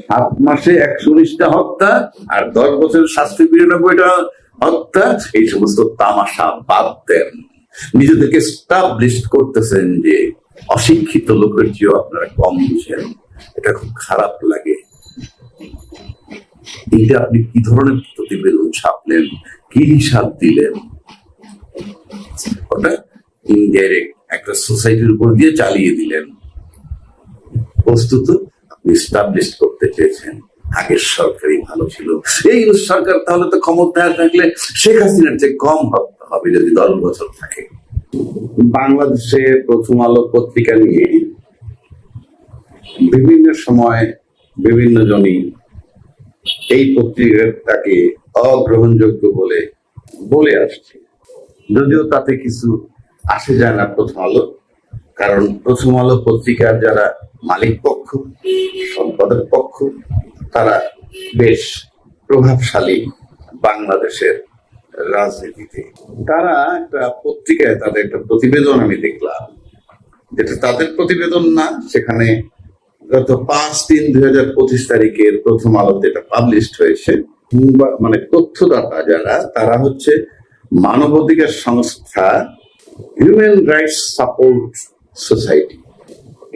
7 মাসে 119টা হত্যা আর 10 বছর 792টা হত্যা, এই সমস্ত তামাশা বাদ দেন। নিজেদেরকে স্টাবলিশ করতেছেন যে অশিক্ষিত লোকের চেয়েও আপনারা কম বুঝেন, এটা খুব খারাপ লাগে। এইটা আপনি কি ধরনের প্রতিবেদন ছাপলেন, কি হিসাব দিলেন? ওটা ইনডাইরেক্ট একটা সোসাইটির উপর দিয়ে চালিয়ে দিলেন। বস্তুত আপনি স্টাবলিশ করতে চেয়েছেন আগের সরকারই ভালো ছিল। এই সরকার তাহলে তো ক্ষমতায় থাকলে শেখ হাসিনার যে কম হবে যদি 10 বছর থাকে। বাংলাদেশে প্রথম আলো পত্রিকা নিয়ে বিভিন্ন সময় বিভিন্ন জনই এই পত্রিকাটাকে অগ্রহণযোগ্য বলে আসছে, যদিও তাতে কিছু আসে যায় না প্রথম আলো। কারণ প্রথম আলো পত্রিকার যারা মালিক পক্ষ, সম্পাদক পক্ষ, তারা বেশ প্রভাবশালী বাংলাদেশের রাজনীতিতে। তারা একটা পত্রিকায় তাদের একটা প্রতিবেদন আমি দেখলাম, যেটা তাদের প্রতিবেদন না, সেখানে গত 5/3/2025 তারিখের প্রথম আলোতে এটা পাবলিশড হয়েছে। মানে তথ্যদাতা যারা, তারা হচ্ছে মানবাধিকার সংস্থা হিউম্যান রাইটস সাপোর্ট সোসাইটি,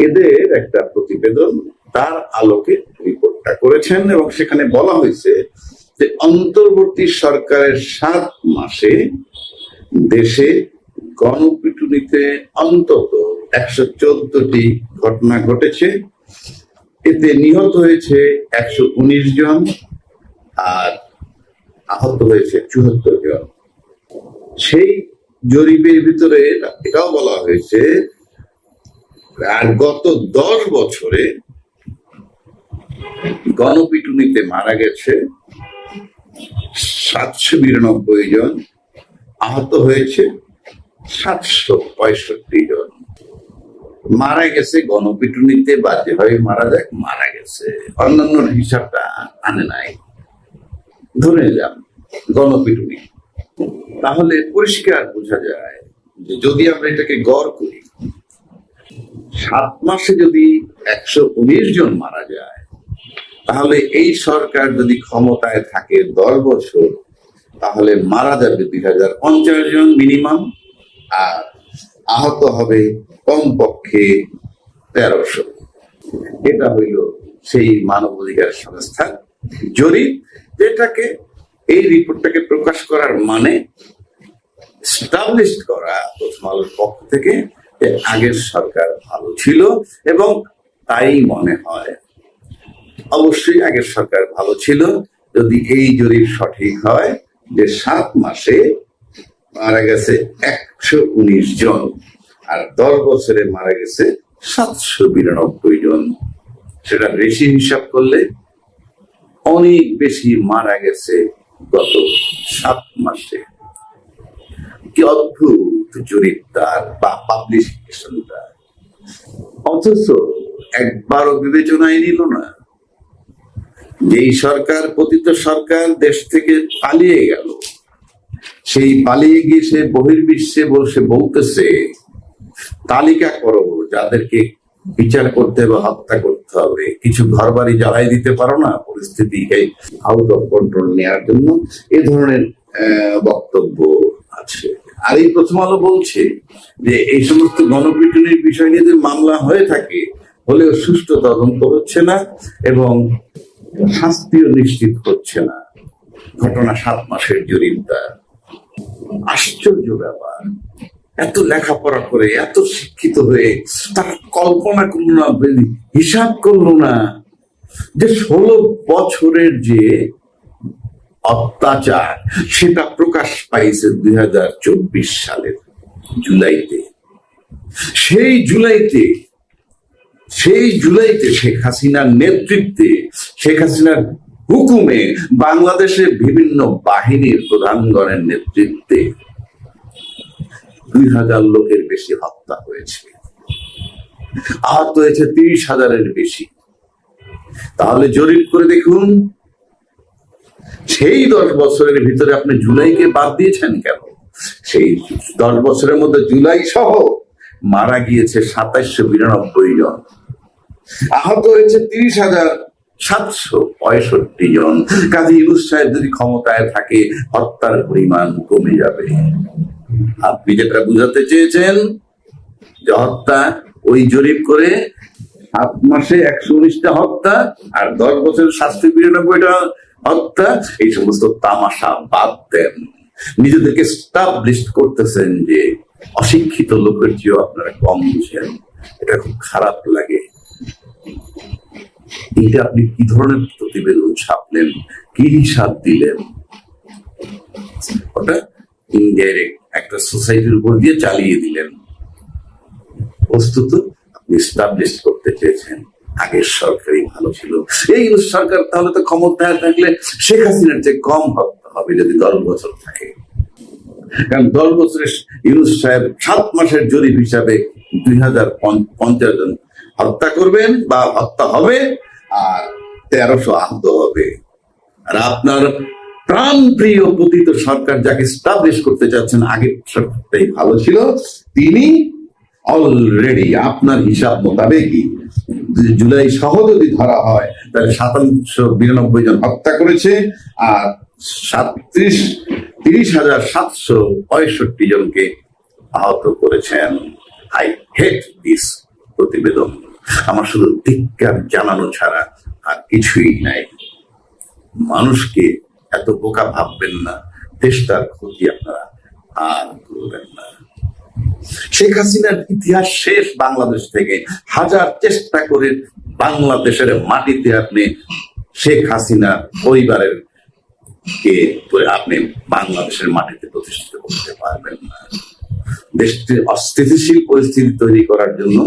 এদের একটা প্রতিবেদন, তার আলোকে রিপোর্টটা করেছেন। এবং সেখানে বলা হয়েছে যে অন্তর্বর্তী সরকারের 7 মাসে দেশে গণপিটুনিতে অন্তত 114টি ঘটনা ঘটেছে। এতে নিহত হয়েছে 119 জন আর আহত হয়েছে 74 জন। সেই জরিপের ভিতরে এটাও বলা হয়েছে আর গত 10 বছরে গণপিটুনিতে মারা গেছে 792 জন, আহত হয়েছে 765 জন। মারা গেছে গণপিটুনিতে বা যেভাবে মারা গেছে, অন্যান্য হিসাবটা আনে নাই, ধরে যান গণপিটুনি। তাহলে পরিষ্কার বোঝা যায় যে যদি আমরা এটাকে গড় করি, 7 মাসে যদি 119 জন মারা যায়, তাহলে এই সরকার যদি ক্ষমতায় থাকে 10 বছর, তাহলে মারা যাবে 2050 জন মিনিমাম, আর আহত হবে কমপক্ষে 1300। এটা হইল সেই মানবাধিকার সংস্থা জরিপ, যেটাকে এই রিপোর্টটাকে প্রকাশ করার মানে স্টাবলিশ করা প্রথম আলোর পক্ষ থেকে যে আগের সরকার ভালো ছিল। এবং তাই মনে হয় অবশ্যই আগের সরকার ভালো ছিল যদি এই জরিপ সঠিক হয় যে 7 মাসে মারা গেছে 119 জন আর 10 বছরে মারা গেছে 792 জন। সেটা বেশি হিসাব করলে অনেক বেশি মারা গেছে গত 7 মাসে। কি অদ্ভুত জরিপ তার বা পাবলিকেশনটা, অথচ একবারও বিবেচনায় নিল না। যেই সরকার, পতিত সরকার দেশ থেকে পালিয়ে গেল, সেই পালিয়ে গিয়ে সে বহির্বিশ্বে বসে বলতেছে তালিকা করো যাদেরকে বিচার করতে বা হত্যা করতে হবে। কিছু ঘর বাড়ি জ্বালাই দিতে পারো না পরিস্থিতিকে আউট অফ কন্ট্রোল নেওয়ার জন্য, এ ধরনের বক্তব্য আছে। আর এই প্রথম আলো বলছে যে এই সমস্ত গণপিটুনির বিষয় নিয়ে যে মামলা হয়ে থাকে, হলেও সুষ্ঠু তদন্ত হচ্ছে না এবং শাস্তিও নিশ্চিত হচ্ছে না। ঘটনা 7 মাসের জরিপটা আশ্চর্য ব্যাপার। এত লেখাপড়া করে, এত শিক্ষিত হয়ে তারা কল্পনা করলো না, হিসাব করলো না যে 16 বছরের যে অত্যাচার সেটা প্রকাশ পাইছে 2024 সালের জুলাইতে। সেই জুলাইতে শেখ হাসিনার নেতৃত্বে, শেখ হাসিনার হুকুমে বাংলাদেশের বিভিন্ন বাহিনীর প্রধানগণের নেতৃত্বে 2000 লোকের বেশি হত্যা হয়েছে, আহত হয়েছে 30,000-এর বেশি। তাহলে জরিপ করে দেখুন, সেই 10 বছরের ভিতরে আপনি জুলাইকে বাদ দিয়েছেন কেন? সেই 10 বছরের মধ্যে জুলাই সহ মারা গিয়েছে 2792 জন, আহত হয়েছে 765 জন। কাজী ইউনূস সাহেব যদি ক্ষমতায় থাকে হত্যার পরিমাণ কমে যাবে। আপনি যেটা বুঝাতে চেয়েছেন যে হত্যা, ওই জরিপ করে 7 মাসে 119টা হত্যা আর 10 বছর 792টা হত্যা, এই সমস্ত তামাশা বাদ দেন। নিজেদেরকে স্টাবলিশড করতেছেন যে অশিক্ষিত লোকের চেয়েও আপনারা কম বুঝেন, এটা খুব খারাপ লাগে। এটা আপনি কি ধরনের প্রতিবেদন ছাপলেন, কি হিসাব দিলেন? ওটা ইনডাইরেক্ট একটা সোসাইটির উপর দিয়ে চালিয়ে দিলেন। বস্তুত আপনি স্টাবলিশ করতে চেয়েছেন আগের সরকারই ভালো ছিল। এই সরকার তাহলে তো ক্ষমতায় থাকলে শেখ হাসিনার যে কম হত্যা হবে যদি 10 বছর থাকে। কারণ 10 বছরে ইউনূস সাহেব 7 মাসের জরিপ হিসাবে 2050 জন হত্যা করবেন বা হত্যা হবে, আর 1300 আহত হবে। আর আপনার প্রাণ প্রিয় পতিত সরকার যাকে স্টাবলিশ করতে চাচ্ছেন আগের সরকারটাই ভালো ছিল, তিনি অলরেডি আপনার হিসাব মোতাবেকই জুলাই সহ যদি ধরা হয় তাহলে 792 জন হত্যা করেছে আর 30,765 জনকে আহত করেছেন। আই হেট দিস প্রতিবেদন। আমার শুধু ধিক্কার জানানো ছাড়া আর কিছুই নাই। মানুষকে এত বোকা ভাববেন না, দেশটার ক্ষতি আপনারা আর করবেন না। শেখ হাসিনার ইতিহাস শেষ বাংলাদেশ থেকে। হাজার চেষ্টা করে বাংলাদেশের মাটিতে আপনি শেখ হাসিনা পরিবারের কে আপনি বাংলাদেশের মাটিতে প্রতিষ্ঠিত করতে পারবেন না। দেশটির অস্থিতিশীল পরিস্থিতি তৈরি করার জন্য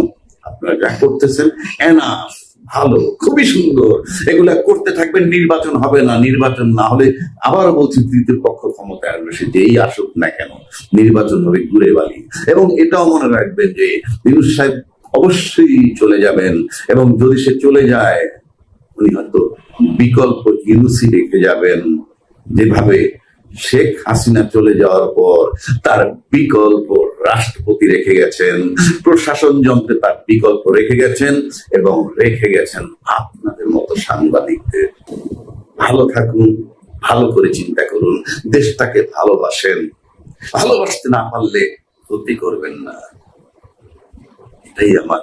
আপনারা যা করতেছেন এনাফ, ভালো, খুবই সুন্দর। এগুলা করতে থাকবেন, নির্বাচন হবে না। নির্বাচন না হলে আবার বলছি তৃতীয় পক্ষ ক্ষমতায় আসবে, সে যেই আসুক না কেন নির্বাচন হবে ঘুরে বালি। এবং এটাও মনে রাখবেন যে ইউনূস সাহেব অবশ্যই চলে যাবেন, এবং যদি সে চলে যায় উনি হয়তো বিকল্প ইউনূসই রেখে যাবেন। যেভাবে শেখ হাসিনা চলে যাওয়ার পর তার বিকল্প রাষ্ট্রপতি রেখে গেছেন, প্রশাসন যন্ত্রে তার বিকল্প রেখে গেছেন, এবং রেখে গেছেন আপনাদের মতো সাংবাদিকদের। ভালো থাকুন, ভালো করে চিন্তা করুন, দেশটাকে ভালোবাসেন। ভালোবাসতে না পারলে ক্ষতি করবেন না, এটাই আমার